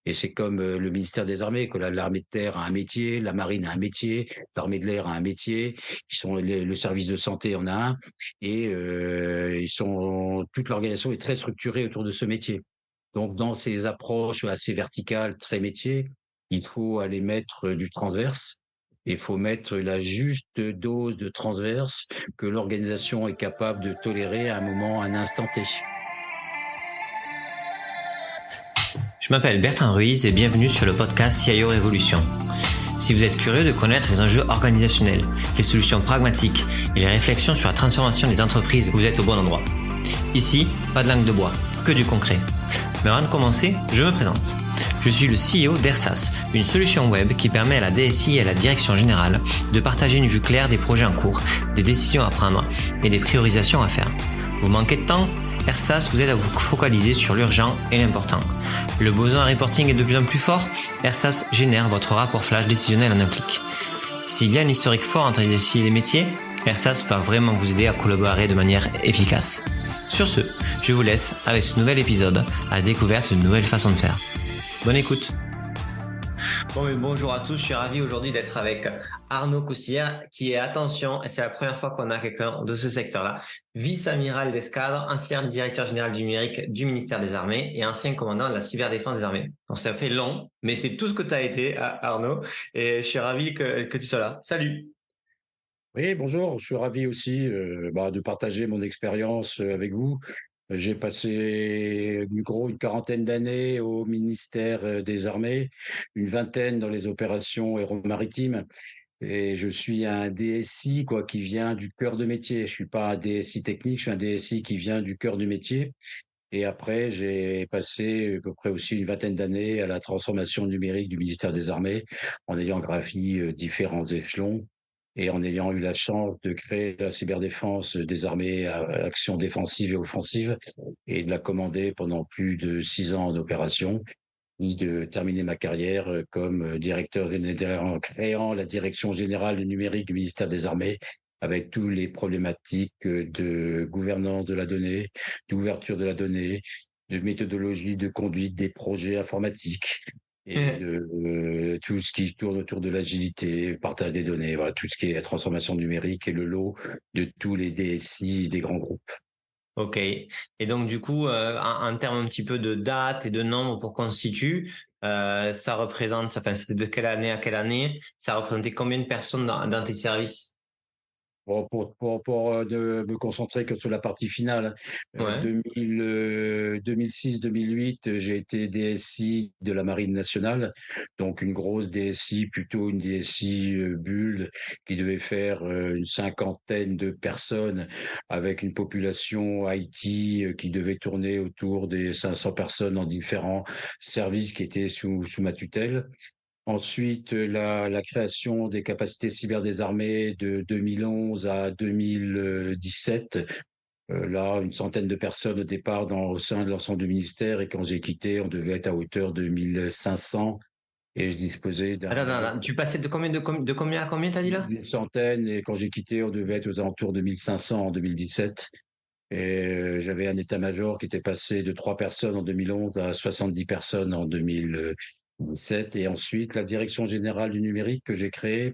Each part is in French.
Et c'est comme le ministère des Armées, que l'armée de terre a un métier, la marine a un métier, l'armée de l'air a un métier, le service de santé en a un, et toute l'organisation est très structurée autour de ce métier. Donc, dans ces approches assez verticales, très métiers, il faut aller mettre du transverse. Il faut mettre la juste dose de transverse que l'organisation est capable de tolérer à un moment, à un instant T. Je m'appelle Bertrand Ruiz et bienvenue sur le podcast CIO Révolution. Si vous êtes curieux de connaître les enjeux organisationnels, les solutions pragmatiques et les réflexions sur la transformation des entreprises, vous êtes au bon endroit. Ici, pas de langue de bois, que du concret. Mais avant de commencer, je me présente. Je suis le CEO d'Ersas, une solution web qui permet à la DSI et à la direction générale de partager une vue claire des projets en cours, des décisions à prendre et des priorisations à faire. Vous manquez de temps ? Ersas vous aide à vous focaliser sur l'urgent et l'important. Le besoin en reporting est de plus en plus fort. Ersas génère votre rapport flash décisionnel en un clic. S'il y a un historique fort entre les DSI et les métiers, Ersas va vraiment vous aider à collaborer de manière efficace. Sur ce, je vous laisse avec ce nouvel épisode à la découverte d'une nouvelle façon de faire. Bonne écoute. Bonjour à tous, je suis ravi aujourd'hui d'être avec Arnaud Coustillère qui est, attention, et c'est la première fois qu'on a quelqu'un de ce secteur-là, vice-amiral d'escadre, ancien directeur général du numérique du ministère des Armées et ancien commandant de la cyberdéfense des armées. Donc ça fait long, mais c'est tout ce que tu as été, Arnaud, et je suis ravi que tu sois là. Salut. Oui, bonjour, je suis ravi aussi de partager mon expérience avec vous. J'ai passé une quarantaine d'années au ministère des Armées, une vingtaine dans les opérations aéromaritimes. Et je suis un DSI qui vient du cœur de métier. Je suis pas un DSI technique, je suis un DSI qui vient du cœur du métier. Et après, j'ai passé à peu près aussi une vingtaine d'années à la transformation numérique du ministère des Armées, en ayant gravi différents échelons et en ayant eu la chance de créer la cyberdéfense des armées à action défensive et offensive et de la commander pendant plus de 6 ans en opération, et de terminer ma carrière comme directeur général en créant la direction générale du numérique du ministère des Armées avec toutes les problématiques de gouvernance de la donnée, d'ouverture de la donnée, de méthodologie de conduite des projets informatiques et de tout ce qui tourne autour de l'agilité, partage des données, voilà, tout ce qui est la transformation numérique et le lot de tous les DSI des grands groupes. Ok. Et donc du coup, en termes un petit peu de date et de nombre pour qu'on se situe, ça représente, enfin c'était de quelle année à quelle année, ça représentait combien de personnes dans tes services? Bon, pour de me concentrer que sur la partie finale, Ouais. 2006-2008, j'ai été DSI de la Marine nationale, donc une grosse DSI, plutôt une DSI bulle, qui devait faire une cinquantaine de personnes, avec une population IT qui devait tourner autour des 500 personnes dans différents services qui étaient sous ma tutelle. Ensuite, la création des capacités cyber des armées de 2011 à 2017. Là, une centaine de personnes au départ au sein de l'ensemble du ministère. Et quand j'ai quitté, on devait être à hauteur de 1500. Et je disposais Attends, tu passais de combien à combien t'as dit là? d'une centaine. Et quand j'ai quitté, on devait être aux alentours de 1500 en 2017. Et j'avais un état-major qui était passé de 3 personnes en 2011 à 70 personnes en 2017. Et ensuite, la direction générale du numérique que j'ai créée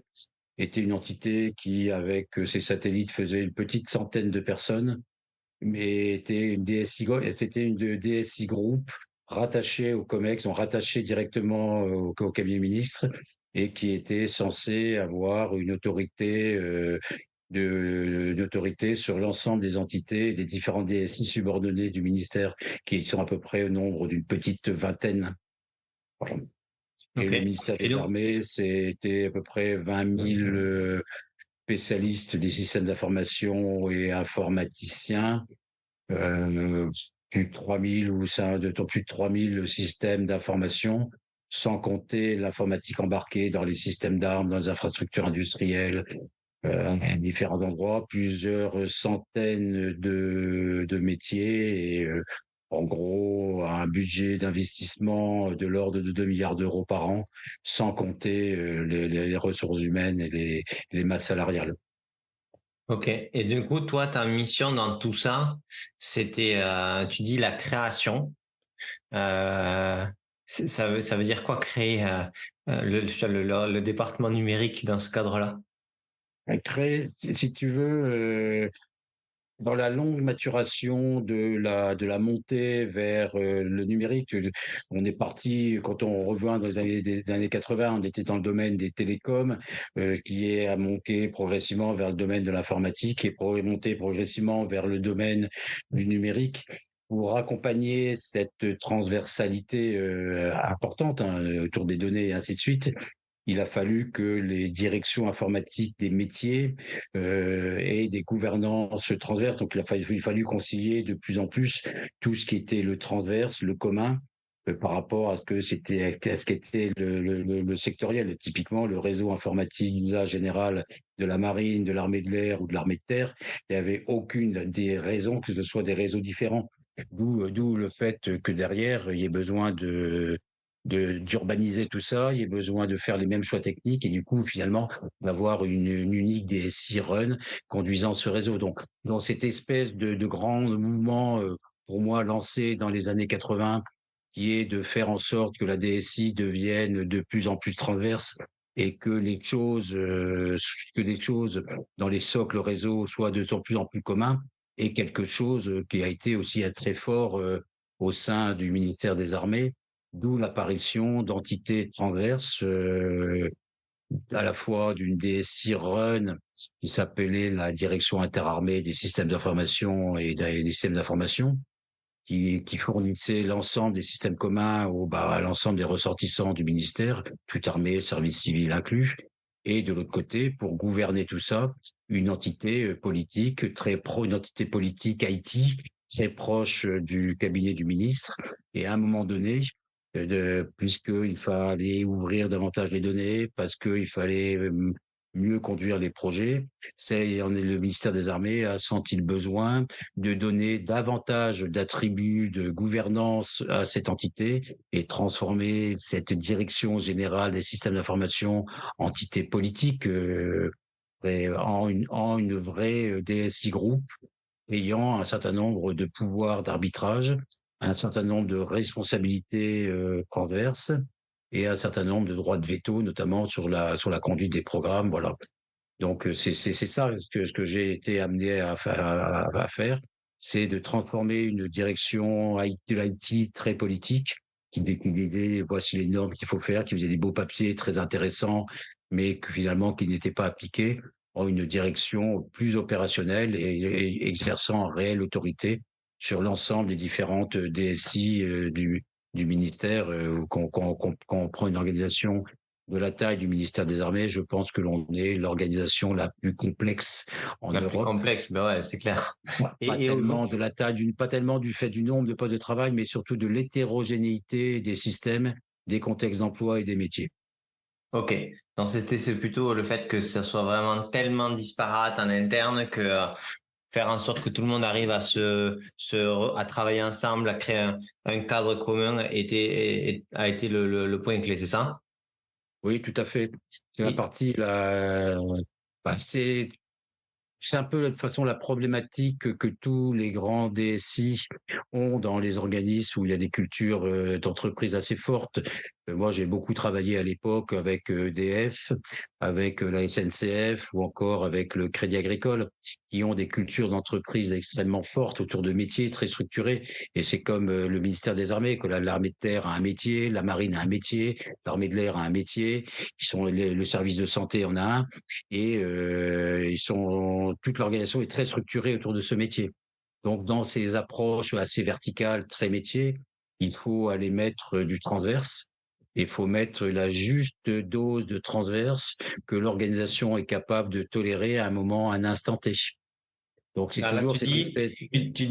était une entité qui, avec ses satellites, faisait une petite centaine de personnes, mais c'était une DSI groupe rattachée au COMEX, rattachée directement au cabinet ministre et qui était censée avoir une autorité sur l'ensemble des entités et des différents DSI subordonnés du ministère, qui sont à peu près au nombre d'une petite vingtaine. Voilà. Et Ok. le ministère Et des donc, Armées, c'était à peu près 20 000 spécialistes des systèmes d'information et informaticiens, euh, plus de 3000 plus de 3000 systèmes d'information, sans compter l'informatique embarquée dans les systèmes d'armes, dans les infrastructures industrielles, à différents endroits, plusieurs centaines de métiers et en gros un budget d'investissement de l'ordre de 2 milliards d'euros par an, sans compter les ressources humaines et les masses salariales. ok. Et du coup, toi, ta mission dans tout ça, c'était, tu dis la création. Ça veut dire quoi créer le département numérique dans ce cadre-là? Créer, si tu veux, dans la longue maturation de la montée vers le numérique, on est parti, quand on revient dans des années 80, on était dans le domaine des télécoms, qui a monté progressivement vers le domaine de l'informatique et monté progressivement vers le domaine du numérique. Pour accompagner cette transversalité importante, autour des données et ainsi de suite, il a fallu que les directions informatiques des métiers aient des gouvernances transverses. Donc, il a fallu concilier de plus en plus tout ce qui était le transverse, le commun, par rapport à ce qu'était le sectoriel. Typiquement, le réseau informatique d'usage général de la marine, de l'armée de l'air ou de l'armée de terre, il n'y avait aucune des raisons que ce soit des réseaux différents. D'où le fait que derrière, il y ait besoin d'urbaniser tout ça, il y a besoin de faire les mêmes choix techniques et du coup finalement d'avoir une unique DSI run conduisant ce réseau. Donc dans cette espèce de grand mouvement pour moi lancé dans les années 80, qui est de faire en sorte que la DSI devienne de plus en plus transverse et que les choses dans les socles réseau soient de plus en plus communs, et quelque chose qui a été aussi très fort au sein du ministère des Armées. D'où l'apparition d'entités transverses, à la fois d'une DSI Run qui s'appelait la Direction interarmée des systèmes d'information et des systèmes d'information, qui fournissait l'ensemble des systèmes communs à l'ensemble des ressortissants du ministère, tout armée, service civil inclus. Et de l'autre côté, pour gouverner tout ça, une entité politique une entité politique IT très proche du cabinet du ministre. Et à un moment donné, puisqu'il fallait ouvrir davantage les données, parce qu'il fallait mieux conduire les projets, le ministère des Armées a senti le besoin de donner davantage d'attributs de gouvernance à cette entité et transformer cette direction générale des systèmes d'information, entité politique, en une vraie DSI groupe ayant un certain nombre de pouvoirs d'arbitrage, un certain nombre de responsabilités transverses et un certain nombre de droits de veto, notamment sur la conduite des programmes. Voilà. Donc c'est ça ce que j'ai été amené à faire, c'est de transformer une direction de l'IT très politique qui disait voici les normes qu'il faut faire, qui faisait des beaux papiers très intéressants, mais qui n'étaient pas appliqués, en une direction plus opérationnelle et exerçant en réelle autorité sur l'ensemble des différentes DSI du ministère. Quand on prend une organisation de la taille du ministère des Armées, je pense que l'on est l'organisation la plus complexe en La Europe. plus complexe, ben ouais, c'est clair. Pas tellement du fait du nombre de postes de travail, mais surtout de l'hétérogénéité des systèmes, des contextes d'emploi et des métiers. Ok. Donc c'est plutôt le fait que ça soit vraiment tellement disparate en interne que faire en sorte que tout le monde arrive à travailler ensemble, à créer un cadre commun a été le point clé, c'est ça? Oui, tout à fait. C'est la partie c'est un peu de toute façon la problématique que tous les grands DSI ont dans les organismes où il y a des cultures d'entreprise assez fortes. Moi, j'ai beaucoup travaillé à l'époque avec EDF, avec la SNCF ou encore avec le Crédit Agricole, qui ont des cultures d'entreprise extrêmement fortes autour de métiers très structurés. Et c'est comme le ministère des Armées, que l'armée de terre a un métier, la marine a un métier, l'armée de l'air a un métier, le service de santé en a un, et toute l'organisation est très structurée autour de ce métier. Donc, dans ces approches assez verticales, très métiers, il faut aller mettre du transverse. Il faut mettre la juste dose de transverse que l'organisation est capable de tolérer à un instant T. Donc, c'est toujours cette espèce. Tu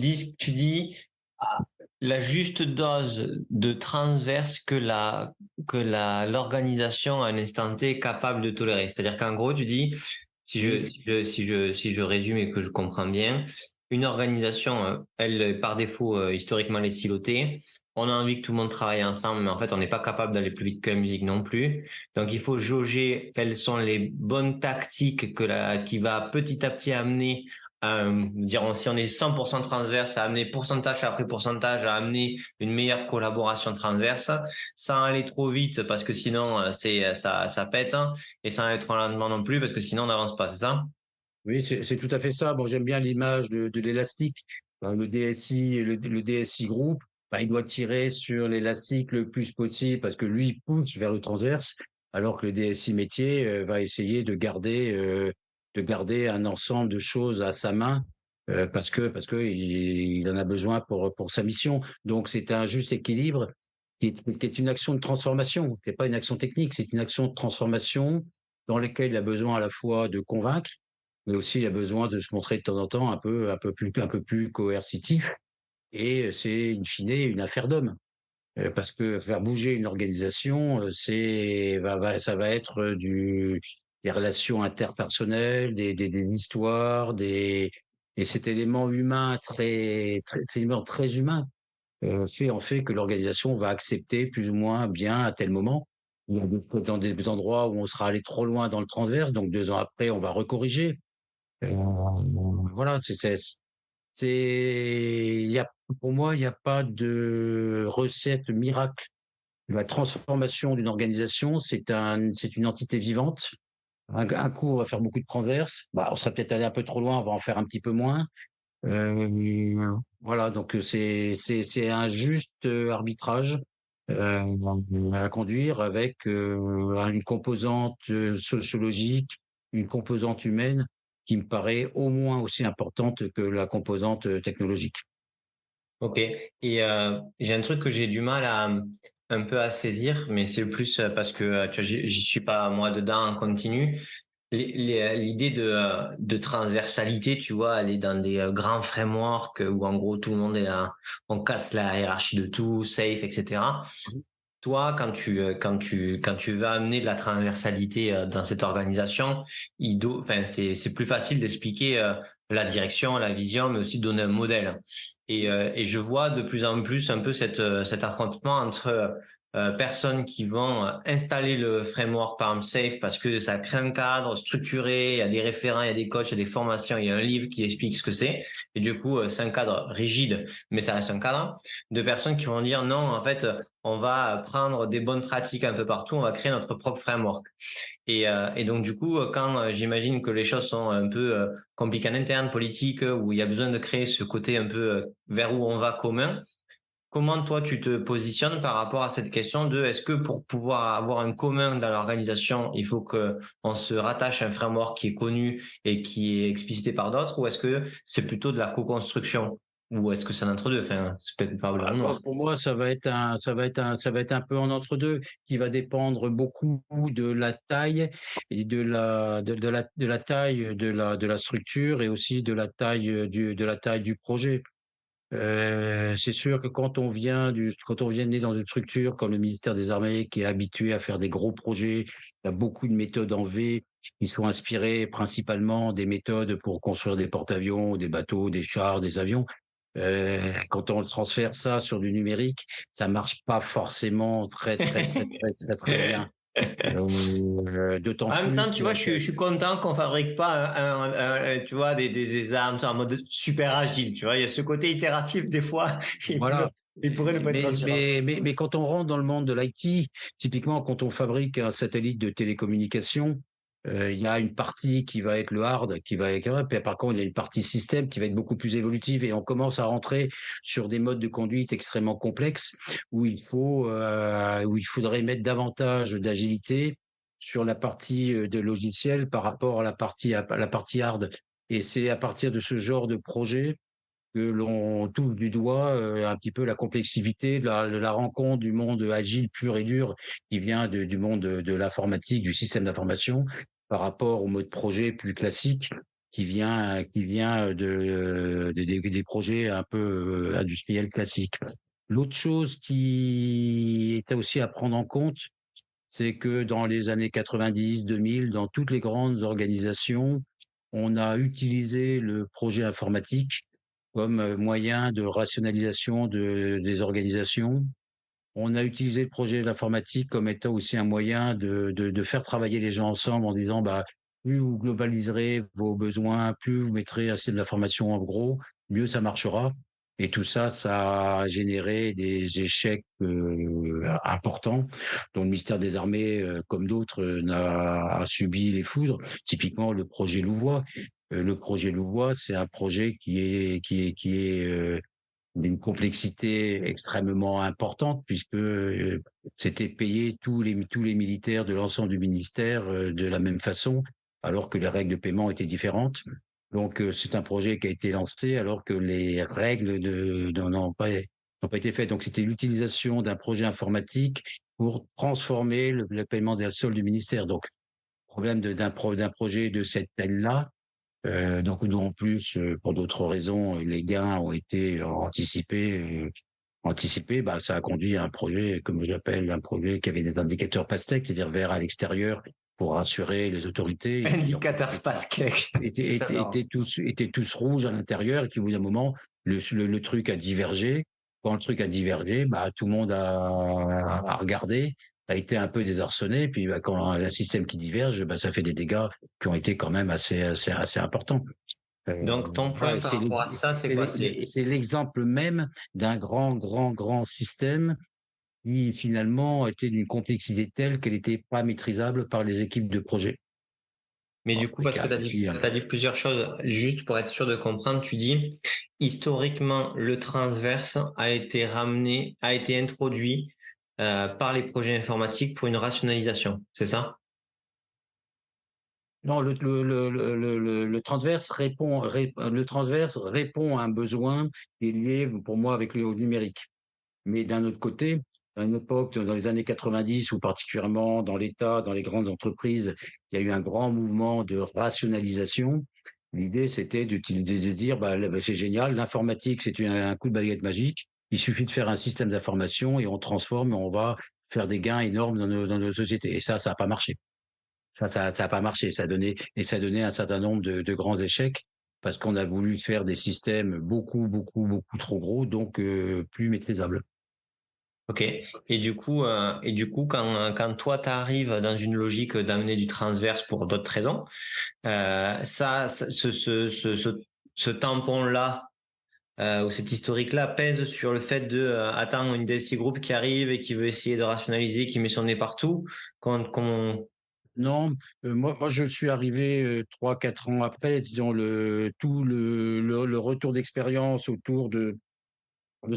dis la juste dose de transverse que l'organisation à un instant T est capable de tolérer. C'est-à-dire qu'en gros, tu dis, si je résume et que je comprends bien, une organisation, elle, par défaut, historiquement, elle est silotée. On a envie que tout le monde travaille ensemble, mais en fait, on n'est pas capable d'aller plus vite que la musique non plus. Donc, il faut jauger quelles sont les bonnes tactiques qui va petit à petit amener Dirons, si on est 100% transverse, à amener pourcentage après pourcentage, à amener une meilleure collaboration transverse, sans aller trop vite parce que sinon ça pète, hein, et sans aller trop lentement non plus parce que sinon on n'avance pas, c'est ça? Oui, c'est tout à fait ça. Bon, j'aime bien l'image de l'élastique. Le DSI, le DSI groupe, il doit tirer sur l'élastique le plus possible parce que lui, il pousse vers le transverse, alors que le DSI métier va essayer de garder un ensemble de choses à sa main parce que il en a besoin pour sa mission. Donc, c'est un juste équilibre qui est une action de transformation, qui n'est pas une action technique, c'est une action de transformation dans laquelle il a besoin à la fois de convaincre mais aussi il a besoin de se montrer de temps en temps un peu plus coercitif. Et c'est in fine une affaire d'homme. Parce que faire bouger une organisation, ça va être des relations interpersonnelles, des histoires, et cet élément humain très humain fait en fait que l'organisation va accepter plus ou moins bien à tel moment. Il y a dans des endroits où on sera allé trop loin dans le transverse, donc 2 ans après, on va recorriger. Voilà, il y a, pour moi, il n'y a pas de recette miracle. La transformation d'une organisation, c'est une entité vivante. Un coup, on va faire beaucoup de transverses. On serait peut-être allé un peu trop loin, on va en faire un petit peu moins. Voilà, donc c'est un juste arbitrage à conduire avec une composante sociologique, une composante humaine qui me paraît au moins aussi importante que la composante technologique. Ok. Et j'ai un truc que j'ai du mal à un peu à saisir, mais c'est le plus parce que tu vois, j'y suis pas moi dedans en continu. L'idée de transversalité, tu vois, elle est dans des grands frameworks où en gros tout le monde est là, on casse la hiérarchie de tout, safe, etc. Toi, quand tu veux amener de la transversalité dans cette organisation, enfin c'est plus facile d'expliquer la direction, la vision, mais aussi de donner un modèle. Et je vois de plus en plus un peu cet affrontement entre personnes qui vont installer le framework par exemple Safe parce que ça crée un cadre structuré, il y a des référents, il y a des coachs, il y a des formations, il y a un livre qui explique ce que c'est. Et du coup, c'est un cadre rigide, mais ça reste un cadre. De personnes qui vont dire non, en fait, on va prendre des bonnes pratiques un peu partout, on va créer notre propre framework. Et donc du coup, quand j'imagine que les choses sont un peu compliquées en interne, politiques, où il y a besoin de créer ce côté un peu vers où on va commun, comment toi tu te positionnes par rapport à cette question de est-ce que pour pouvoir avoir un commun dans l'organisation, il faut que on se rattache à un framework qui est connu et qui est explicité par d'autres, ou est-ce que c'est plutôt de la co-construction? Ou est-ce que c'est un entre-deux? Enfin, c'est peut-être pas blanc ou noir. Pour moi, ça va être un peu en entre-deux, qui va dépendre beaucoup de la taille et de la taille de la structure et aussi de la taille de la taille du projet. C'est sûr que quand on vient né dans une structure comme le ministère des Armées, qui est habitué à faire des gros projets, il y a beaucoup de méthodes en V qui sont inspirées principalement des méthodes pour construire des porte-avions, des bateaux, des chars, des avions. Quand on transfère ça sur du numérique, ça marche pas forcément très bien. D'autant En même plus temps, tu vois, je suis content qu'on fabrique pas tu vois, des armes en mode super agile, tu vois. Il y a ce côté itératif, des fois, voilà. il pourrait ne pas être rassurant. Mais quand on rentre dans le monde de l'IT, typiquement quand on fabrique un satellite de télécommunication, il y a une partie qui va être le hard, qui va être, puis par contre il y a une partie système qui va être beaucoup plus évolutive et on commence à rentrer sur des modes de conduite extrêmement complexes où il faudrait mettre davantage d'agilité sur la partie de logiciel par rapport à la partie hard. Et c'est à partir de ce genre de projet que l'on touche du doigt un petit peu la complexité de la rencontre du monde agile pur et dur qui vient du monde de l'informatique, du système d'information, par rapport au mode projet plus classique qui vient des projets un peu industriels classiques. L'autre chose qui est aussi à prendre en compte, c'est que dans les années 90, 2000, dans toutes les grandes organisations, on a utilisé le projet informatique comme moyen de rationalisation des organisations. On a utilisé le projet de l'informatique comme étant aussi un moyen de faire travailler les gens ensemble en disant plus vous globaliserez vos besoins, plus vous mettrez un système d'information en gros, mieux ça marchera. Et tout ça, ça a généré des échecs importants, dont le ministère des Armées, comme d'autres, a subi les foudres. Typiquement, le projet Louvois. Le projet Louvois, c'est un projet qui est d'une complexité extrêmement importante, puisque c'était payer tous les militaires de l'ensemble du ministère de la même façon, alors que les règles de paiement étaient différentes. Donc c'est un projet qui a été lancé alors que les règles n'ont pas été faites. Donc c'était l'utilisation d'un projet informatique pour transformer le paiement des soldes du ministère. Donc problème d'un projet de cette taille-là. Donc nous en plus, pour d'autres raisons, les gains ont été anticipés. Bah ça a conduit à un projet, comme j'appelle, un projet qui avait des indicateurs pastèques, c'est-à-dire vert à l'extérieur pour rassurer les autorités. Indicateur Pascal. Étaient tous rouges à l'intérieur et qui, au bout d'un moment, le truc a divergé. Quand le truc a divergé, bah tout le monde a regardé, a été un peu désarçonné. Puis bah, quand un système qui diverge, bah ça fait des dégâts qui ont été quand même assez importants. Donc, ton point Voilà, par rapport à ça, c'est quoi? c'est l'exemple même d'un grand système qui finalement était d'une complexité telle qu'elle n'était pas maîtrisable par les équipes de projet. Mais du coup, parce que t'as dit plusieurs choses, juste pour être sûr de comprendre, tu dis, historiquement, le transverse a été introduit par les projets informatiques pour une rationalisation, c'est ça? Non, le transverse répond à un besoin qui est lié, pour moi, avec le numérique. Mais d'un autre côté, à une époque, dans les années 90, ou particulièrement dans l'État, dans les grandes entreprises, il y a eu un grand mouvement de rationalisation. L'idée, c'était de dire, bah, c'est génial, l'informatique, c'est un coup de baguette magique. Il suffit de faire un système d'information et on transforme et on va faire des gains énormes dans nos sociétés. Et ça n'a pas marché. Ça a pas marché. Ça a donné un certain nombre de grands échecs parce qu'on a voulu faire des systèmes beaucoup trop gros, donc plus maîtrisables. Ok. Quand toi t'arrives dans une logique d'amener du transverse pour d'autres raisons, ce tampon-là ou cet historique-là pèse sur le fait de attends une DSI Group qui arrive et qui veut essayer de rationaliser, qui met son nez partout. Non, moi je suis arrivé 3-4 ans après, disons le retour d'expérience autour de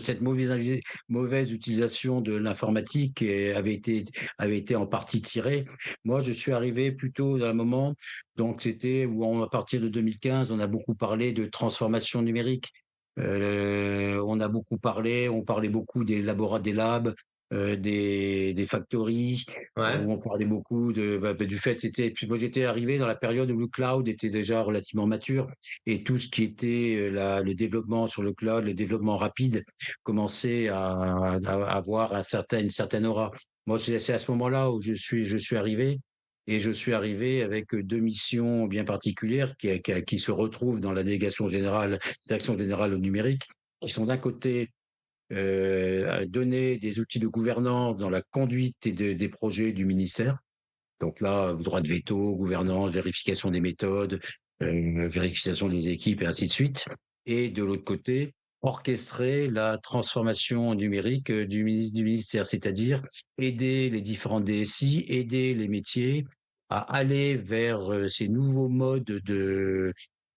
cette mauvaise utilisation de l'informatique avait été en partie tiré. Moi, je suis arrivé plutôt à un moment, donc c'était à partir de 2015, on a beaucoup parlé de transformation numérique. On parlait beaucoup des labs, des factories, Ouais. où on parlait beaucoup du fait, puis moi j'étais arrivé dans la période où le cloud était déjà relativement mature et tout ce qui était le développement sur le cloud, le développement rapide commençait à avoir une certaine aura. Moi, c'est à ce moment-là où je suis arrivé. Et je suis arrivé avec deux missions bien particulières qui se retrouvent dans la direction générale au numérique, qui sont d'un côté donner des outils de gouvernance dans la conduite des projets du ministère. Donc là, droit de veto, gouvernance, vérification des méthodes, vérification des équipes et ainsi de suite. Et de l'autre côté, orchestrer la transformation numérique du ministère, c'est-à-dire aider les différentes DSI, aider les métiers à aller vers ces nouveaux modes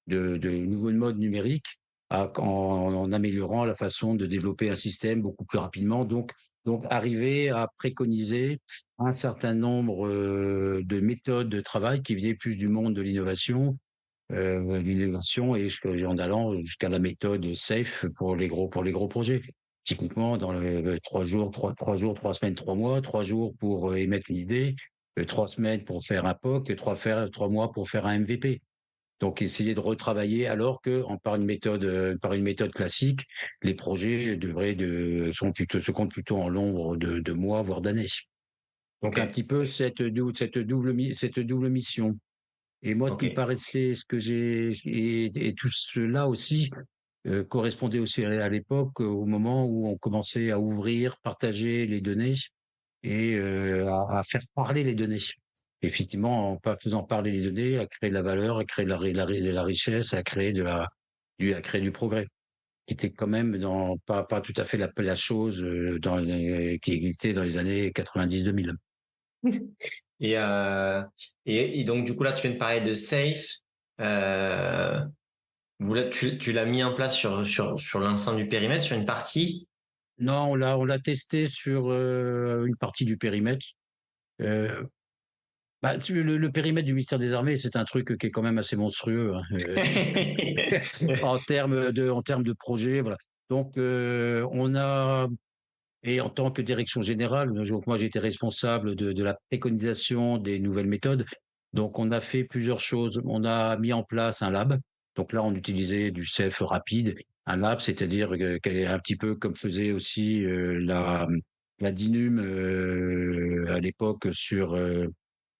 nouveaux modes numériques en améliorant la façon de développer un système beaucoup plus rapidement. Donc arriver à préconiser un certain nombre de méthodes de travail qui venaient plus du monde de l'innovation et en allant jusqu'à la méthode SAFE pour les gros projets. Typiquement, dans les 3 semaines, 3 mois, 3 jours pour émettre une idée, 3 semaines pour faire un POC, 3 mois pour faire un MVP. Donc, essayer de retravailler alors que par une méthode classique, les projets se comptent plutôt en nombre de mois, voire d'années. Donc, Okay. un petit peu cette double mission. Et moi, ce qui me paraissait, et tout cela aussi correspondait aussi à l'époque, au moment où on commençait à ouvrir, partager les données et à faire parler les données. effectivement, en pas faisant parler les données, à créer de la valeur, à créer de la richesse, à créer à créer du progrès, qui était quand même pas tout à fait la chose qui existait dans les années 90-2000. Et, euh, et donc, du coup, là, tu viens de parler de Safe. Euh, tu l'as mis en place sur l'ensemble du périmètre, sur une partie. Non, on l'a testé sur une partie du périmètre. Euh, le périmètre du ministère des Armées, c'est un truc qui est quand même assez monstrueux, hein, en termes de projet, voilà. Donc, et en tant que direction générale, donc moi j'étais responsable de la préconisation des nouvelles méthodes. Donc, on a fait plusieurs choses. On a mis en place un lab. Donc là, on utilisait du CEF rapide. Un lab, c'est-à-dire qu'elle est un petit peu comme faisait aussi la DINUM à l'époque sur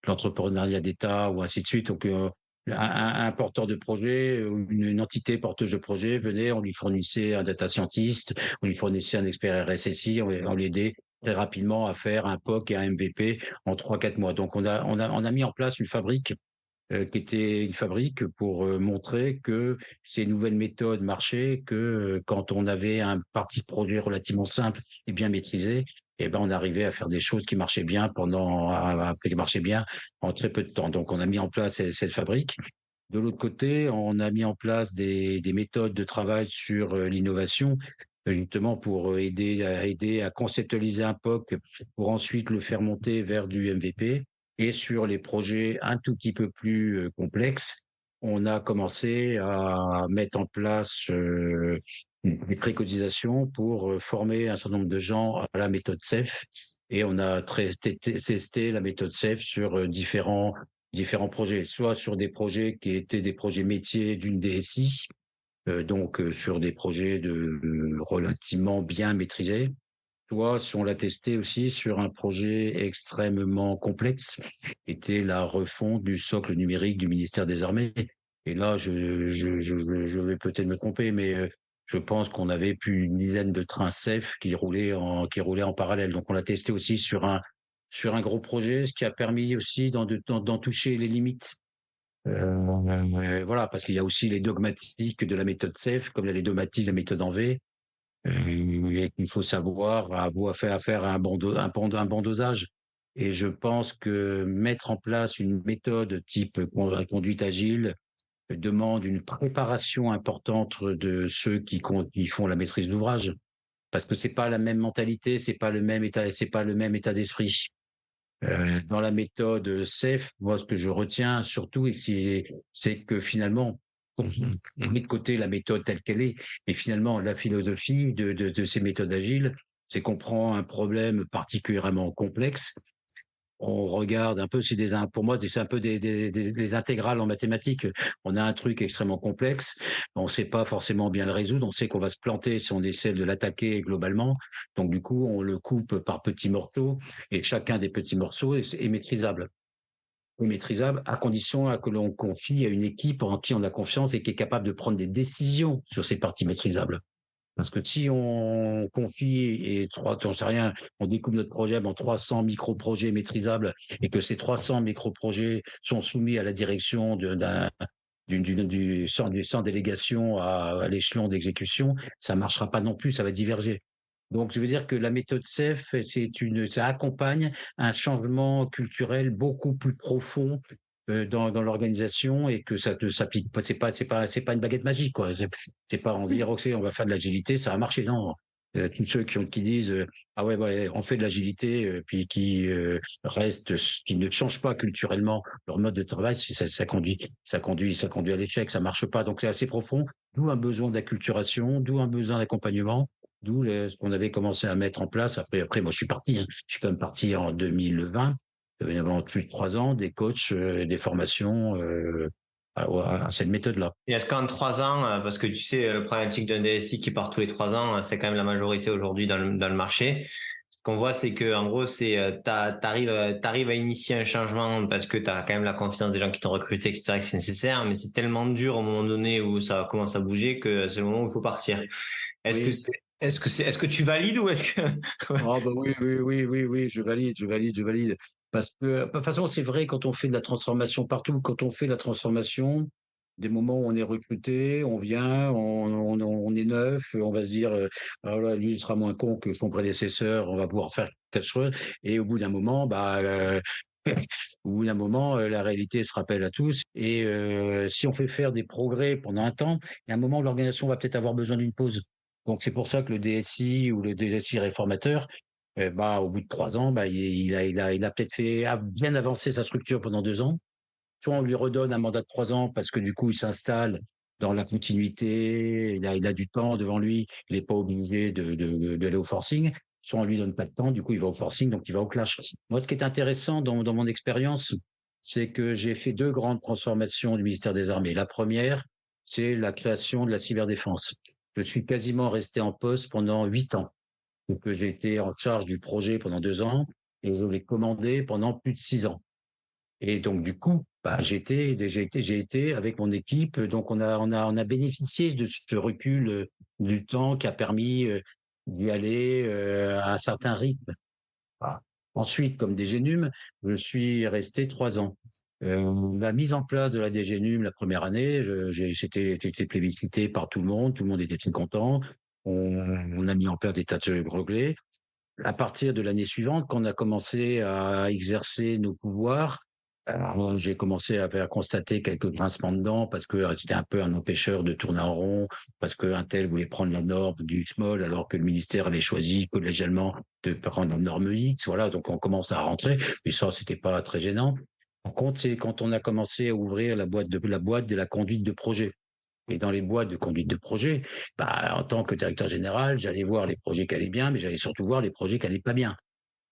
l'entrepreneuriat d'État ou ainsi de suite. Donc, un porteur de projet, une entité porteuse de projet venait, on lui fournissait un data scientist, on lui fournissait un expert RSSI, on l'aidait très rapidement à faire un POC et un MVP en 3-4 mois. Donc, on a mis en place une fabrique qui était une fabrique pour montrer que ces nouvelles méthodes marchaient, que quand on avait un parti produit relativement simple et bien maîtrisé, eh ben on arrivait à faire des choses qui marchaient bien qui marchaient bien en très peu de temps. Donc on a mis en place cette fabrique. De l'autre côté, on a mis en place des méthodes de travail sur l'innovation, justement pour aider à conceptualiser un POC pour ensuite le faire monter vers du MVP. Et sur les projets un tout petit peu plus complexes, on a commencé à mettre en place des préconisations pour former un certain nombre de gens à la méthode CEF. Et on a testé la méthode CEF sur différents projets, soit sur des projets qui étaient des projets métiers d'une DSI, donc sur des projets relativement bien maîtrisés. Toi, si on l'a testé aussi sur un projet extrêmement complexe, était la refonte du socle numérique du ministère des Armées. Et là, je vais peut-être me tromper, mais je pense qu'on avait plus d'une dizaine de trains CEF qui roulaient en parallèle. Donc, on l'a testé aussi sur un gros projet, ce qui a permis aussi d'en toucher les limites. Voilà, parce qu'il y a aussi les dogmatiques de la méthode CEF, comme il y a les dogmatiques de la méthode en V. Et qu'il faut savoir faire un bon dosage. Et je pense que mettre en place une méthode type conduite agile demande une préparation importante de ceux qui font la maîtrise d'ouvrage, parce que c'est pas la même mentalité, c'est pas le même état d'esprit. Dans la méthode SAFe, moi, ce que je retiens surtout, c'est que finalement, on met de côté la méthode telle qu'elle est, et finalement, la philosophie de ces méthodes agiles, c'est qu'on prend un problème particulièrement complexe, on regarde un peu, pour moi, c'est un peu des intégrales en mathématiques. On a un truc extrêmement complexe, on ne sait pas forcément bien le résoudre, on sait qu'on va se planter si on essaie de l'attaquer globalement. Donc du coup, on le coupe par petits morceaux et chacun des petits morceaux est maîtrisable. Maîtrisable à condition que l'on confie à une équipe en qui on a confiance et qui est capable de prendre des décisions sur ces parties maîtrisables. Parce que si on confie j'en sais rien, on découpe notre projet en 300 micro-projets maîtrisables et que ces 300 micro-projets sont soumis à la direction sans délégation à l'échelon d'exécution, ça marchera pas non plus, ça va diverger. Donc, je veux dire que la méthode CEF, ça accompagne un changement culturel beaucoup plus profond dans l'organisation et que ça ne s'applique pas. C'est pas une baguette magique, quoi. C'est pas en dire, ok, on va faire de l'agilité, ça va marcher. Non. Tous ceux qui disent ah ouais, on fait de l'agilité puis qui qui ne changent pas culturellement leur mode de travail, ça conduit à l'échec, ça marche pas. Donc c'est assez profond, d'où un besoin d'acculturation, d'où un besoin d'accompagnement, d'où ce qu'on avait commencé à mettre en place. Après moi je suis parti, hein. Je suis quand même parti en 2020, avant plus de 3 ans, des coachs, des formations à cette méthode-là. Et est-ce qu'en 3 ans, parce que tu sais, le problématique d'un DSI qui part tous les 3 ans, c'est quand même la majorité aujourd'hui dans le marché. Ce qu'on voit, c'est que en gros, t'arrives à initier un changement parce que t'as quand même la confiance des gens qui t'ont recruté, etc., que c'est nécessaire, mais c'est tellement dur au moment donné où ça commence à bouger que c'est le moment où il faut partir. Est-ce que tu valides ou est-ce que Ah bah oui, je valide. Parce que, de toute façon, c'est vrai quand on fait de la transformation partout, quand on fait la transformation, des moments où on est recruté, on vient, on est neuf, on va se dire, ah là, lui, il sera moins con que son prédécesseur, on va pouvoir faire telle chose. Et au bout d'un moment, au bout d'un moment, la réalité se rappelle à tous. Et si on fait faire des progrès pendant un temps, il y a un moment où l'organisation va peut-être avoir besoin d'une pause. Donc c'est pour ça que le DSI ou le DSI réformateur, au bout de 3 ans, il a peut-être bien avancer sa structure pendant 2 ans. Soit on lui redonne un mandat de 3 ans parce que du coup il s'installe dans la continuité, il a du temps devant lui, il n'est pas obligé d'aller au forcing. Soit on lui donne pas de temps, du coup il va au forcing, donc il va au clash. Moi, ce qui est intéressant dans mon expérience, c'est que j'ai fait 2 grandes transformations du ministère des Armées. La première, c'est la création de la cyberdéfense. Je suis quasiment resté en poste pendant 8 ans. Donc, j'ai été en charge du projet pendant 2 ans et je l'ai commandé pendant plus de 6 ans. Et donc, du coup, j'ai été avec mon équipe. Donc, on a bénéficié de ce recul du temps qui a permis d'y aller à un certain rythme. Voilà. Ensuite, comme DGNUM, je suis resté 3 ans. La mise en place de la DGNUM la première année, j'étais plébiscité par tout le monde était très content. On a mis en place des tas de reglés. À partir de l'année suivante, quand on a commencé à exercer nos pouvoirs, alors, j'ai commencé à faire constater quelques grincements de dents parce que c'était un peu un empêcheur de tourner en rond, parce qu'un tel voulait prendre la norme du small alors que le ministère avait choisi collégialement de prendre la norme X. Voilà, donc on commence à rentrer, mais ça, c'était pas très gênant. Par contre, c'est quand on a commencé à ouvrir la boîte de la conduite de projet. Et dans les boîtes de conduite de projet, en tant que directeur général, j'allais voir les projets qui allaient bien, mais j'allais surtout voir les projets qui allaient pas bien.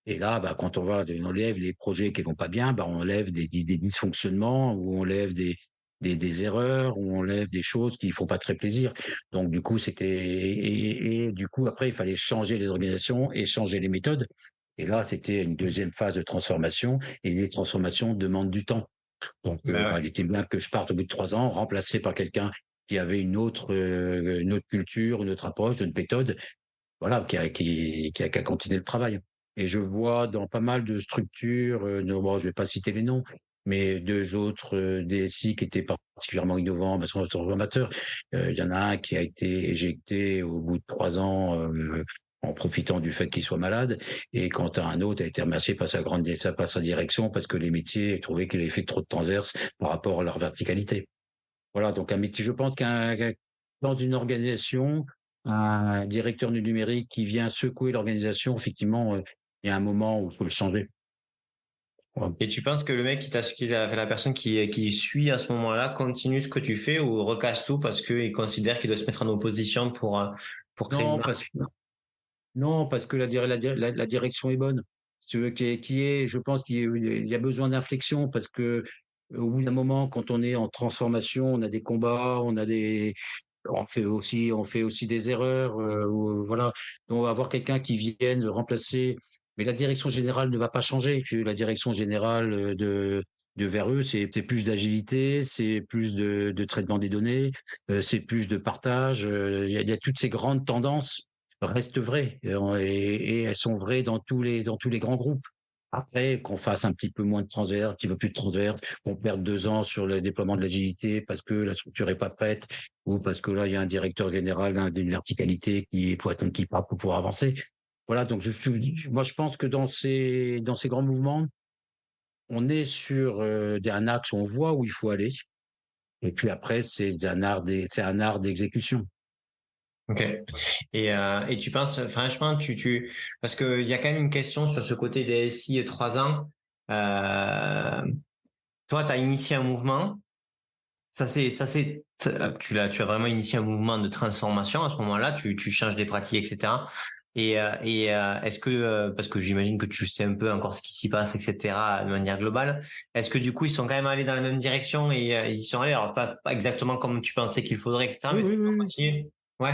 Et là, quand on enlève les projets qui vont pas bien, on enlève des dysfonctionnements, ou on enlève des erreurs, ou on enlève des choses qui font pas très plaisir. Donc du coup, et du coup après, il fallait changer les organisations et changer les méthodes. Et là, c'était une deuxième phase de transformation. Et les transformations demandent du temps. Donc, Ouais. il était bien que je parte au bout de 3 ans, remplacé par quelqu'un qui avait une autre culture, une autre approche, une méthode, voilà, qui a continué le travail. Et je vois dans pas mal de structures, non, bon, je vais pas citer les noms, mais 2 autres DSI qui étaient particulièrement innovants, mais sont transformateurs. Il y en a un qui a été éjecté au bout de 3 ans. En profitant du fait qu'il soit malade, et quand un autre a été remercié par sa direction parce que les métiers trouvaient qu'il avait fait trop de transverse par rapport à leur verticalité. Voilà, donc un métier, je pense dans une organisation, un directeur du numérique qui vient secouer l'organisation, effectivement, il y a un moment où il faut le changer. Voilà. Et tu penses que le mec qui a fait la personne qui suit à ce moment-là continue ce que tu fais ou recasse tout parce qu'il considère qu'il doit se mettre en opposition pour créer une Non, marque? non, parce que la direction est bonne. Si tu veux, je pense qu'il y a besoin d'inflexion parce que au bout d'un moment, quand on est en transformation, on a des combats, on fait aussi des erreurs, voilà. Donc, on va avoir quelqu'un qui vienne remplacer. Mais la direction générale ne va pas changer. La direction générale de vers eux, c'est plus d'agilité, c'est plus de traitement des données, c'est plus de partage. Il y a toutes ces grandes tendances restent vraies, et elles sont vraies dans tous les grands groupes. Après, qu'on fasse un petit peu moins de transverse, un petit peu plus de transverse, qu'on perde 2 ans sur le déploiement de l'agilité parce que la structure est pas prête, ou parce que là, il y a un directeur général d'une verticalité qui faut attendre qu'il parte pour pouvoir avancer. Voilà, donc moi, je pense que dans ces grands mouvements, on est sur un axe où on voit où il faut aller. Et puis après, c'est un art d'exécution. Ok. Et tu penses, franchement, parce que il y a quand même une question sur ce côté des SI 3 ans. Euh, Toi, tu as initié un mouvement. Tu as vraiment initié un mouvement de transformation à ce moment-là. Tu changes des pratiques, etc. Est-ce que, parce que j'imagine que tu sais un peu encore ce qui s'y passe, etc. de manière globale, est-ce que du coup ils sont quand même allés dans la même direction et ils y sont allés, alors pas exactement comme tu pensais qu'il faudrait, etc. Oui, Mais oui, c'est oui, pour oui. continuer. Ouais.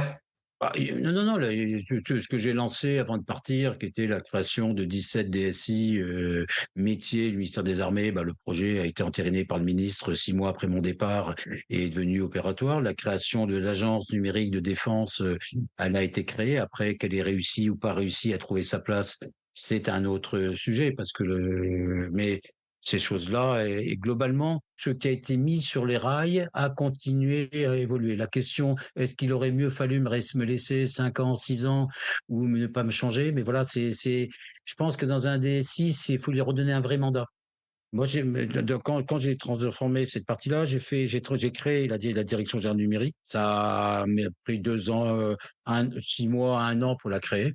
Non, non, non, ce que j'ai lancé avant de partir, qui était la création de 17 DSI métiers du ministère des Armées, le projet a été entériné par le ministre 6 mois après mon départ et est devenu opératoire. La création de l'agence numérique de défense, elle a été créée après qu'elle ait réussi ou pas réussi à trouver sa place. c'est un autre sujet parce que mais ces choses-là, et globalement, ce qui a été mis sur les rails a continué à évoluer. La question, est-ce qu'il aurait mieux fallu me laisser 5 ans, 6 ans ou ne pas me changer? Mais voilà, je pense que dans un DSI, il faut lui redonner un vrai mandat. Moi, quand j'ai transformé cette partie-là, j'ai créé la direction générale numérique. Ça m'a pris 2 ans, 6 mois, 1 an pour la créer.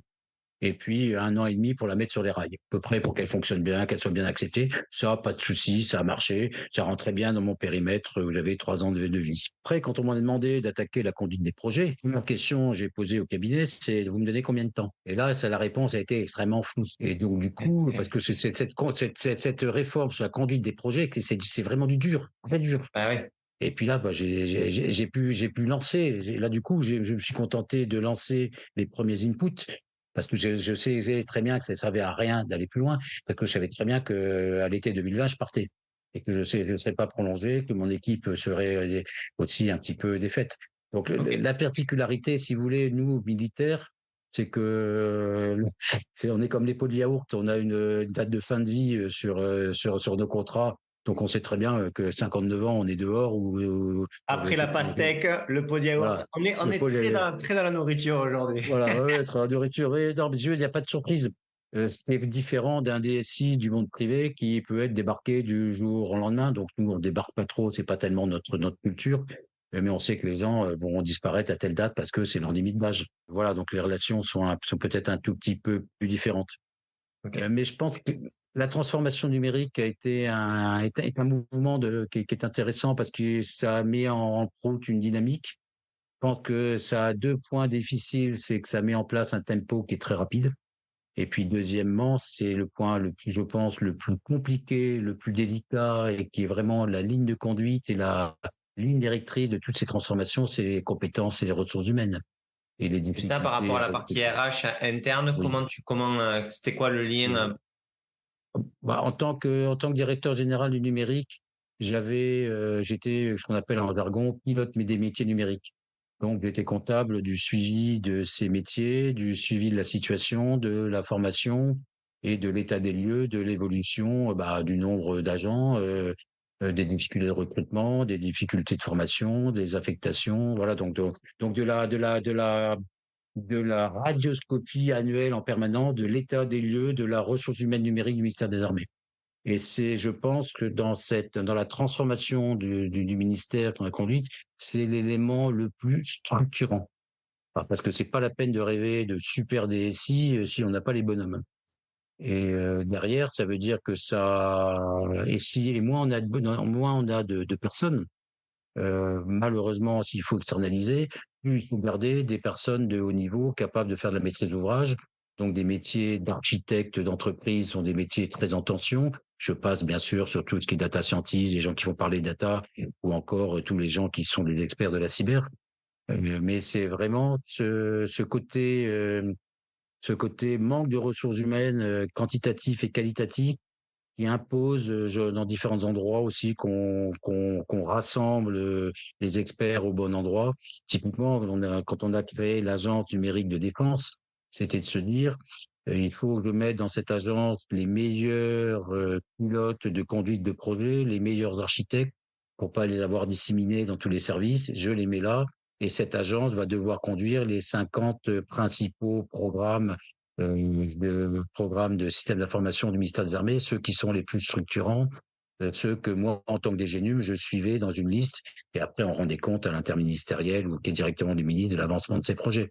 Et puis 1 an et demi pour la mettre sur les rails, à peu près pour qu'elle fonctionne bien, qu'elle soit bien acceptée. Ça, pas de souci, ça a marché, ça rentrait bien dans mon périmètre où j'avais 3 ans de vie. Après, quand on m'a demandé d'attaquer la conduite des projets, la première question que j'ai posée au cabinet, c'est vous me donnez combien de temps? Et là, la réponse a été extrêmement floue. Et donc du coup, parce que cette réforme sur la conduite des projets, c'est vraiment du dur, très dur. Ah ouais. Et puis là, j'ai pu lancer. Là, du coup, je me suis contenté de lancer les premiers inputs parce que je sais très bien que ça ne servait à rien d'aller plus loin parce que je savais très bien que à l'été 2020, je partais et que je ne serais pas prolongé, que mon équipe serait aussi un petit peu défaite. Donc, la particularité, si vous voulez, nous, militaires, c'est que on est comme les pots de yaourt. On a une date de fin de vie sur nos contrats. Donc on sait très bien que 59 ans, on est dehors Après la pastèque, le pot de yaourt. Voilà. On est très dans la nourriture aujourd'hui. Voilà, ouais, être de nourriture. Ouais, non, mais il n'y a pas de surprise. Ce qui est différent d'un DSI du monde privé qui peut être débarqué du jour au lendemain. Donc nous, on débarque pas trop, c'est pas tellement notre culture. Mais on sait que les gens vont disparaître à telle date parce que c'est leur limite d'âge. Voilà, donc les relations sont peut-être un tout petit peu plus différentes. Okay. Mais je pense que la transformation numérique a été est un mouvement qui est intéressant parce que ça a mis en route une dynamique. Je pense que ça a 2 points difficiles, c'est que ça met en place un tempo qui est très rapide. Et puis deuxièmement, c'est le point le plus, je pense, le plus compliqué, le plus délicat et qui est vraiment la ligne de conduite et la ligne directrice de toutes ces transformations, c'est les compétences et les ressources humaines. Et les difficultés. Et ça, par rapport à la partie RH interne, oui. C'était quoi le lien? En tant que directeur général du numérique, j'étais ce qu'on appelle en jargon pilote des métiers numériques. Donc, j'étais comptable du suivi de ces métiers, du suivi de la situation, de la formation et de l'état des lieux, de l'évolution, du nombre d'agents, des difficultés de recrutement, des difficultés de formation, des affectations, voilà. Donc de la radioscopie annuelle en permanence de l'état des lieux de la ressource humaine numérique du ministère des Armées. Et je pense que dans la transformation du ministère, dans la conduite, c'est l'élément le plus structurant. Parce que c'est pas la peine de rêver de super DSI si on n'a pas les bonhommes. Et derrière, ça veut dire que moins on a de personnes, malheureusement, s'il faut externaliser, plus il faut garder des personnes de haut niveau capables de faire de la maîtrise d'ouvrage. Donc des métiers d'architecte d'entreprise sont des métiers très en tension. Je passe bien sûr sur tout ce qui est data scientist, les gens qui vont parler data, ou encore tous les gens qui sont des experts de la cyber. Mais c'est vraiment ce côté manque de ressources humaines quantitatif et qualitatif qui impose dans différents endroits aussi qu'on rassemble les experts au bon endroit. Typiquement, quand on a créé l'agence numérique de défense, c'était de se dire il faut que je mette dans cette agence les meilleurs pilotes de conduite de projet, les meilleurs architectes pour pas les avoir disséminés dans tous les services. Je les mets là et cette agence va devoir conduire les 50 principaux programmes de système d'information du ministère des Armées, ceux qui sont les plus structurants, ceux que moi, en tant que DGNUM, je suivais dans une liste, et après on rendait compte à l'interministériel ou qui est directement du ministre de l'avancement de ces projets.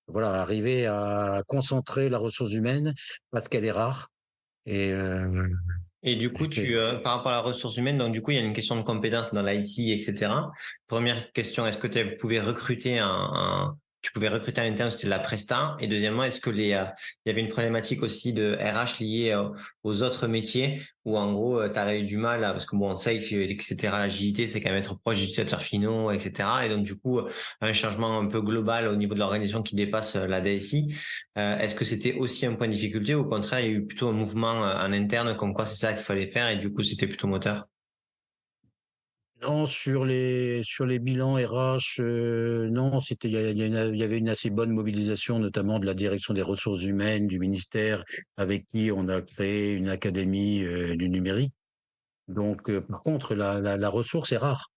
Voilà, arriver à concentrer la ressource humaine parce qu'elle est rare. Et du coup, par rapport à la ressource humaine, donc du coup, il y a une question de compétences dans l'IT, etc. Première question, est-ce que tu pouvais recruter tu pouvais recruter à l'interne, c'était de la presta. Et deuxièmement, est-ce que il y avait une problématique aussi de RH liée aux autres métiers où en gros, tu avais eu du mal parce que bon, safe, etc., l'agilité, c'est quand même être proche du utilisateur finaux, etc. Et donc du coup, un changement un peu global au niveau de l'organisation qui dépasse la DSI. Est-ce que c'était aussi un point de difficulté ou au contraire, il y a eu plutôt un mouvement en interne comme quoi c'est ça qu'il fallait faire et du coup, c'était plutôt moteur? Non, sur les bilans RH, non, il y avait une assez bonne mobilisation, notamment de la direction des ressources humaines du ministère, avec qui on a créé une académie du numérique. Donc, par contre, la ressource est rare.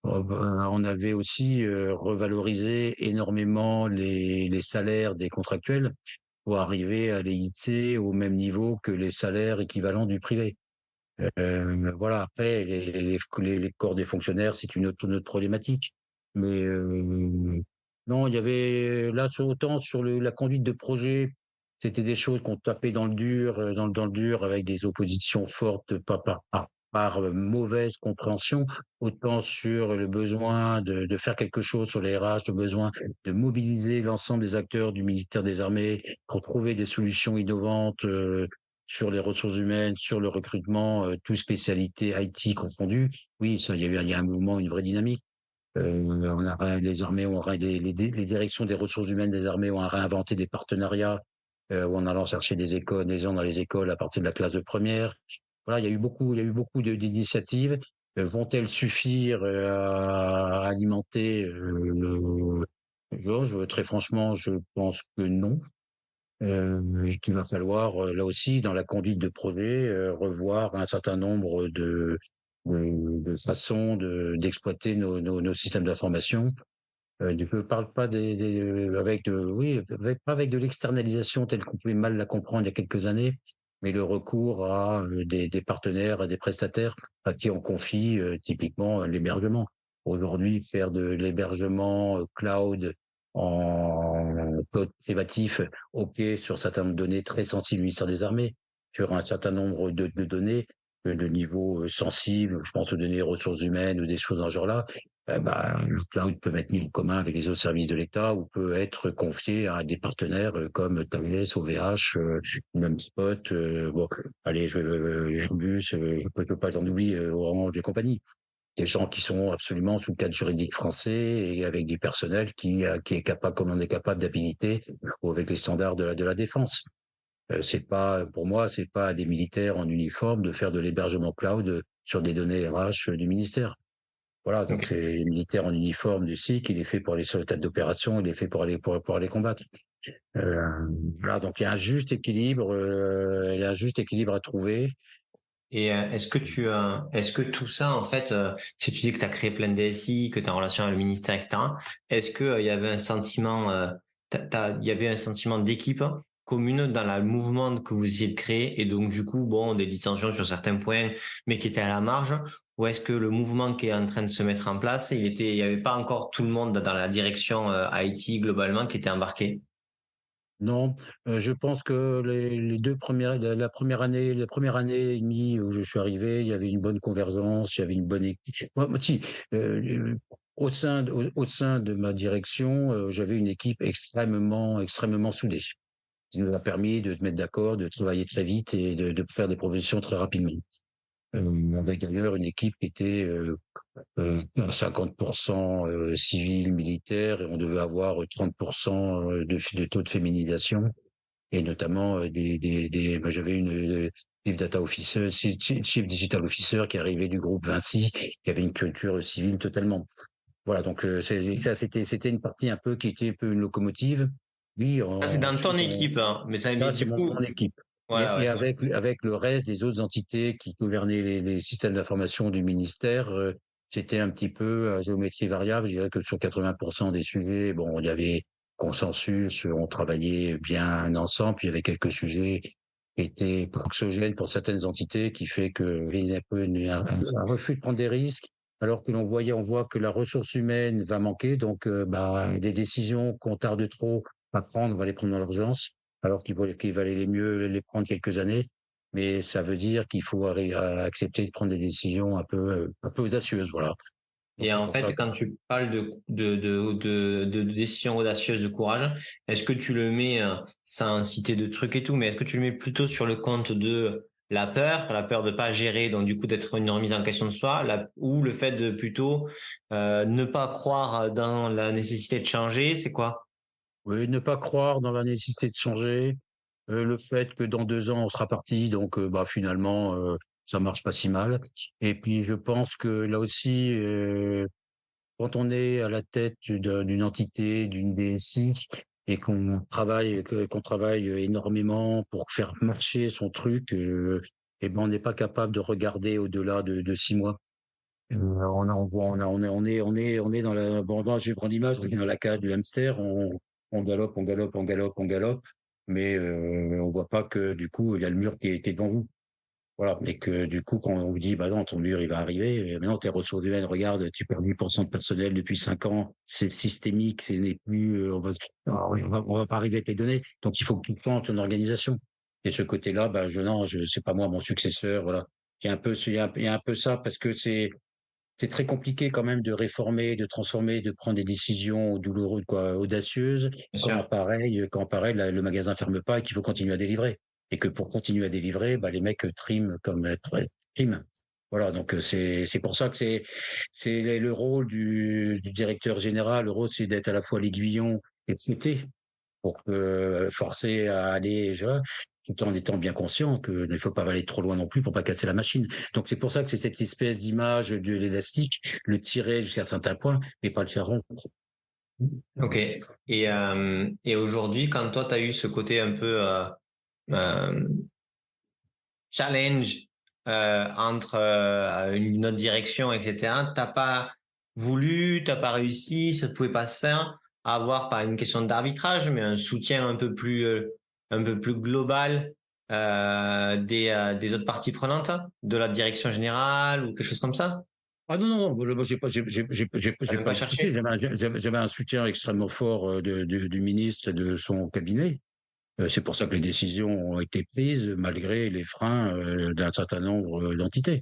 On avait aussi revalorisé énormément les salaires des contractuels pour arriver à les hisser au même niveau que les salaires équivalents du privé. Voilà, après, les corps des fonctionnaires, c'est une autre problématique. Mais non, il y avait là, autant sur la conduite de projet, c'était des choses qu'on tapait dans le dur, dans le dur, avec des oppositions fortes, pas par mauvaise compréhension, autant sur le besoin de faire quelque chose sur les RH, le besoin de mobiliser l'ensemble des acteurs du ministère des Armées pour trouver des solutions innovantes, sur les ressources humaines, sur le recrutement, toutes spécialités IT confondues. Oui, ça, il y a un mouvement, une vraie dynamique. Les armées les directions des ressources humaines des armées ont réinventé des partenariats, en allant chercher des gens dans les écoles à partir de la classe de première. Voilà, il y a eu beaucoup d'initiatives. Vont-elles suffire à alimenter très franchement, je pense que non. Et qu'il va falloir, là aussi, dans la conduite de projet, revoir un certain nombre de façons d'exploiter nos systèmes d'information. Je ne parle pas pas avec de l'externalisation telle qu'on pouvait mal la comprendre il y a quelques années, mais le recours à des partenaires, à des prestataires à qui on confie typiquement l'hébergement. Aujourd'hui, faire de l'hébergement cloud en cloud privatif, OK, sur certaines données très sensibles du ministère des Armées, sur un certain nombre de données de niveau sensible, je pense aux données ressources humaines ou des choses dans ce genre-là, le cloud peut être mis en commun avec les autres services de l'État ou peut être confié à des partenaires comme Thales, OVH, même Spot, Airbus, je peux pas j'en oublie, Orange et compagnie. Des gens qui sont absolument sous le cadre juridique français et avec du personnel qui est capable, comme on est capable d'habiliter ou avec les standards de la défense. C'est pas, pour moi, c'est pas à des militaires en uniforme de faire de l'hébergement cloud sur des données RH du ministère. Voilà, donc Ok. les militaires en uniforme du SIC, il est fait pour aller sur le théâtre d'opération, il est fait pour aller combattre. Euh, voilà, donc il y a un juste équilibre, il y a un juste équilibre à trouver. Et est-ce que tout ça, en fait, si tu dis que tu as créé plein de DSI, que tu es en relation avec le ministère, etc., est-ce que il y avait un sentiment, il y avait un sentiment d'équipe commune dans le mouvement que vous essayez de créer, et donc du coup, bon, des dissensions sur certains points, mais qui étaient à la marge, ou est-ce que le mouvement qui est en train de se mettre en place, il y avait pas encore tout le monde dans la direction IT globalement qui était embarqué? Non, je pense que les deux premières, la première année et demie où je suis arrivé, il y avait une bonne convergence, il y avait une bonne équipe. Si, au sein de ma direction, j'avais une équipe extrêmement soudée, qui nous a permis de se mettre d'accord, de travailler très vite et de faire des propositions très rapidement. Avec d'ailleurs une équipe qui était à 50% civil, militaire, et on devait avoir 30% de taux de féminisation, et notamment j'avais une chief data officer, chief digital officer qui arrivait du groupe Vinci, qui avait une culture civile totalement. Voilà, donc c'était une partie un peu qui était un peu une locomotive. Oui, Ça, c'est dans ton ensuite équipe, hein, mais ça, ça mais c'est du mon coup, équipe. voilà, Et ouais. avec le reste des autres entités qui gouvernaient les systèmes d'information du ministère, c'était un petit peu à géométrie variable. Je dirais que sur 80% des sujets, bon, il y avait consensus, on travaillait bien ensemble. Puis il y avait quelques sujets qui étaient anxiogènes pour certaines entités, qui fait que il y a un peu un refus de prendre des risques, alors que on voit que la ressource humaine va manquer. Donc, des décisions qu'on tarde trop à prendre, on va les prendre dans l'urgence, alors qu'il valait les mieux les prendre quelques années. Mais ça veut dire qu'il faut accepter de prendre des décisions un peu audacieuses, voilà. Donc Et c'est en pour ça fait, que quand tu parles de décision audacieuse, de courage, est-ce que tu le mets, sans citer de trucs et tout, mais est-ce que tu le mets plutôt sur le compte de la peur de pas gérer, donc du coup d'être une remise en question de soi, ou le fait de plutôt ne pas croire dans la nécessité de changer, c'est quoi? oui, ne pas croire dans la nécessité de changer, le fait que dans 2 ans on sera parti, donc finalement ça marche pas si mal. Et puis je pense que là aussi, quand on est à la tête d'une entité, d'une DSI, et qu'on travaille énormément pour faire marcher son truc, et ben on n'est pas capable de regarder au-delà de 6 mois. On est dans la, bon, moi, je vais prendre l'image, on est dans la cage du hamster, on galope, on galope, on galope, on galope, mais on voit pas que du coup il y a le mur qui est devant vous. Voilà, mais que du coup, quand on vous dit, bah non, ton mur, il va arriver, maintenant tes ressources humaines, regarde, tu perds 8% de personnel depuis 5 ans, c'est systémique, ce n'est plus, on va pas arriver avec les données. Donc, il faut que tu penses ton organisation. Et ce côté-là, bah, non, c'est pas moi, mon successeur, voilà. Il y a un peu ça, parce que c'est très compliqué quand même de réformer, de transformer, de prendre des décisions douloureuses, quoi, audacieuses, Bien sûr. quand pareil, le magasin ferme pas et qu'il faut continuer à délivrer. Et que pour continuer à délivrer, bah, les mecs triment comme triment. Voilà. Donc, c'est pour ça que c'est le rôle du directeur général. Le rôle, c'est d'être à la fois l'aiguillon et de sauter pour forcer à aller, tout en étant bien conscient qu'il ne faut pas aller trop loin non plus pour pas casser la machine. Donc c'est pour ça que c'est cette espèce d'image de l'élastique, le tirer jusqu'à un certain point, mais pas le faire rompre. Ok. Et aujourd'hui, quand toi, tu as eu ce côté un peu euh, challenge entre une autre direction, etc., t'as pas voulu, t'as pas réussi, ça ne pouvait pas se faire, avoir pas une question d'arbitrage, mais un soutien un peu plus global des autres parties prenantes, de la direction générale ou quelque chose comme ça? Ah non, non, non, moi T'as j'ai même pas pas eu de souci. cherché? J'avais un soutien extrêmement fort du ministre et de son cabinet. C'est pour ça que les décisions ont été prises malgré les freins d'un certain nombre d'entités.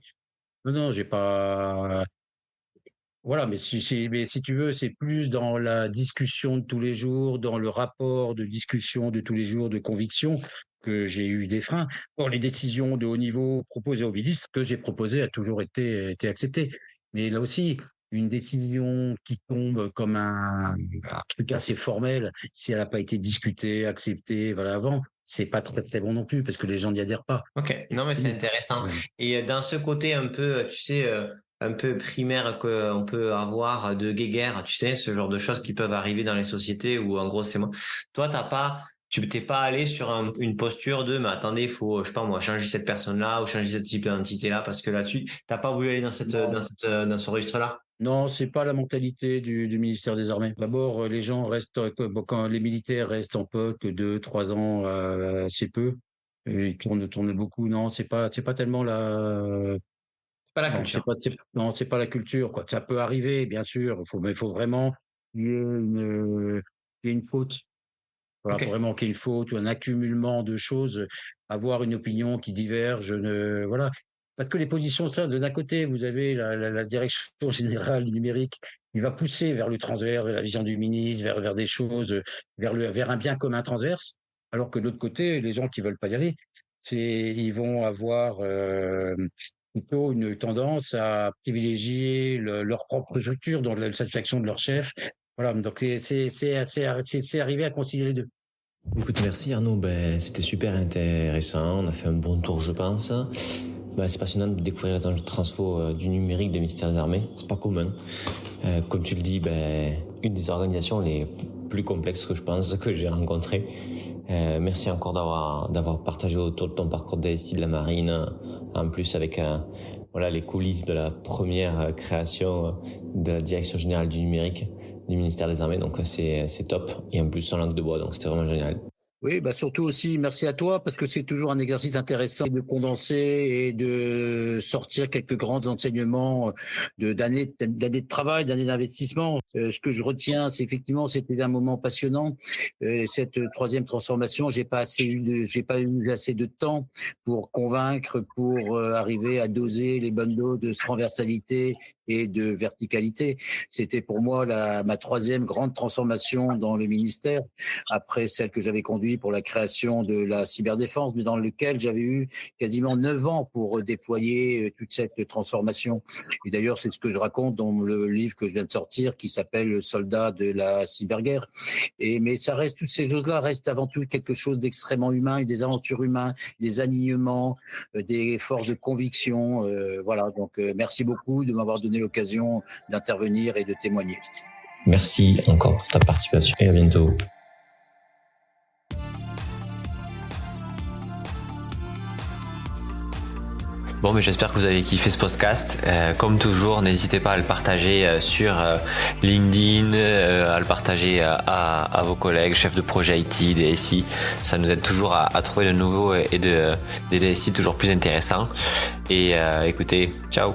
Non, non, j'ai pas. Voilà, mais si tu veux, c'est plus dans la discussion de tous les jours, dans le rapport de discussion de tous les jours, de conviction, que j'ai eu des freins. Or, les décisions de haut niveau proposées au ministre, que j'ai proposées, a toujours été acceptées. Mais là aussi, une décision qui tombe comme un truc assez formel, si elle n'a pas été discutée, acceptée, voilà, avant, c'est pas très très bon non plus, parce que les gens n'y adhèrent pas. Ok, non mais c'est intéressant. Et dans ce côté un peu, tu sais, un peu primaire qu'on peut avoir de guéguerre, tu sais, ce genre de choses qui peuvent arriver dans les sociétés où en gros c'est moi. Toi, tu t'es pas allé sur une posture de, mais attendez, il faut, je sais pas moi, changer cette personne-là ou changer ce type d'identité-là parce que là-dessus, t'as pas voulu aller Non. dans ce registre-là. Non, c'est pas la mentalité du ministère des Armées. D'abord, les gens restent, quand les militaires restent en poste que 2, 3 ans, c'est peu. Et ils tournent beaucoup. Non, c'est pas tellement C'est pas la non, culture. non, c'est pas la culture, quoi. Ça peut arriver, bien sûr. Mais il faut vraiment qu'il y ait une faute. Voilà, faut Ok. vraiment qu'il y ait une faute ou un accumulement de choses, avoir une opinion qui diverge, voilà. Parce que les positions, ça, d'un côté, vous avez la direction générale du numérique, il va pousser vers le transverse, vers la vision du ministre, vers des choses, vers un bien commun transverse, alors que de l'autre côté, les gens qui veulent pas y aller, ils vont avoir plutôt une tendance à privilégier leur propre structure dans la satisfaction de leur chef. Voilà, donc c'est arrivé à concilier les deux. Écoute, merci Arnaud, c'était super intéressant, on a fait un bon tour je pense. C'est passionnant de découvrir les enjeux de transfo du numérique des ministères des Armées, c'est pas commun. Comme tu le dis, une des organisations les plus complexes que je pense que j'ai rencontrées. Merci encore d'avoir partagé autour de ton parcours de DSI de la Marine, en plus avec les coulisses de la première création de la Direction Générale du Numérique du ministère des Armées, donc c'est top, et en plus sans langue de bois, donc c'était vraiment génial. Oui, surtout aussi, merci à toi, parce que c'est toujours un exercice intéressant de condenser et de sortir quelques grands enseignements d'années de travail, d'années d'investissement. Ce que je retiens, c'est effectivement, c'était un moment passionnant. Cette troisième transformation, j'ai pas eu assez de temps pour convaincre, pour arriver à doser les bonnes doses de transversalité et de verticalité. C'était pour moi ma troisième grande transformation dans le ministère, après celle que j'avais conduite aujourd'hui pour la création de la cyberdéfense, mais dans lequel j'avais eu quasiment 9 ans pour déployer toute cette transformation. Et d'ailleurs, c'est ce que je raconte dans le livre que je viens de sortir, qui s'appelle Le soldat de la cyberguerre. Mais ça reste, toutes ces choses-là restent avant tout quelque chose d'extrêmement humain, des aventures humaines, des alignements, des forces de conviction. Voilà, donc merci beaucoup de m'avoir donné l'occasion d'intervenir et de témoigner. Merci encore pour ta participation et à bientôt. Bon, mais j'espère que vous avez kiffé ce podcast. Comme toujours, n'hésitez pas à le partager sur LinkedIn, à le partager à vos collègues, chefs de projet IT, DSI. Ça nous aide toujours à trouver de nouveaux et des DSI toujours plus intéressants. Et écoutez, ciao.